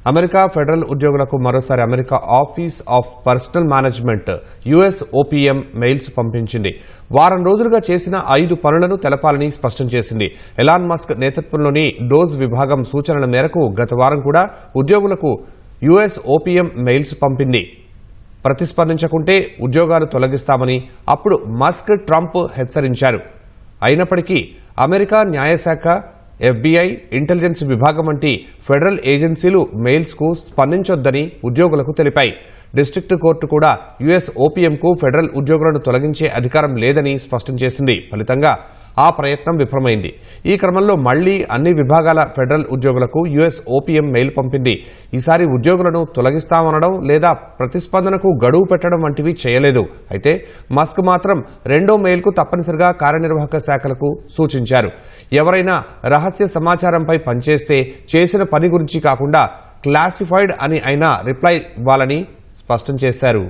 America federal ఉద్యోగులకు మరోసారి America office of personal management USOPM mails పంపించింది. వారం రోజులుగా చేసిన 5 పనులను తెలపాలని స్పష్టం చేసింది. ఎలాన్ మస్క్ నేతృత్వంలోని డోజ్ విభాగం సూచనల మేరకు గత వారం కూడా ఉద్యోగులకు USOPM మెయిల్స్ పంపింది. ప్రతిస్పందించకుంటే ఉద్యోగాలు తొలగిస్తామని అప్పుడు మస్క్, ట్రంప్ హెచ్చరించారు. అయినప్పటికీ అమెరికా న్యాయశాఖ, FBI, ఇంటెలిజెన్స్ విభాగం వంటి ఫెడరల్ ఏజెన్సీలు మెయిల్స్కు స్పందించొద్దని ఉద్యోగులకు తెలిపాయి. డిస్ట్రిక్ట్ కోర్టు కూడా USOPMకు ఫెడరల్ ఉద్యోగులను తొలగించే అధికారం లేదని స్పష్టం చేసింది. ఫలితంగా ఆ ప్రయత్నం విఫలమైంది. ఈ క్రమంలో మళ్లీ అన్ని విభాగాల ఫెడరల్ ఉద్యోగులకు USOPM మెయిల్ పంపింది. ఈసారి ఉద్యోగులను తొలగిస్తామనడం లేదా ప్రతిస్పందనకు గడువు పెట్టడం వంటివి చేయలేదు. అయితే మస్క్ మాత్రం రెండో మెయిల్కు తప్పనిసరిగా కార్యనిర్వాహక శాఖలకు సూచించారు. ఎవరైనా రహస్య సమాచారంపై పనిచేస్తే చేసిన పని గురించి కాకుండా క్లాసిఫైడ్ అని అయినా రిప్లై ఇవ్వాలని స్పష్టం చేశారు.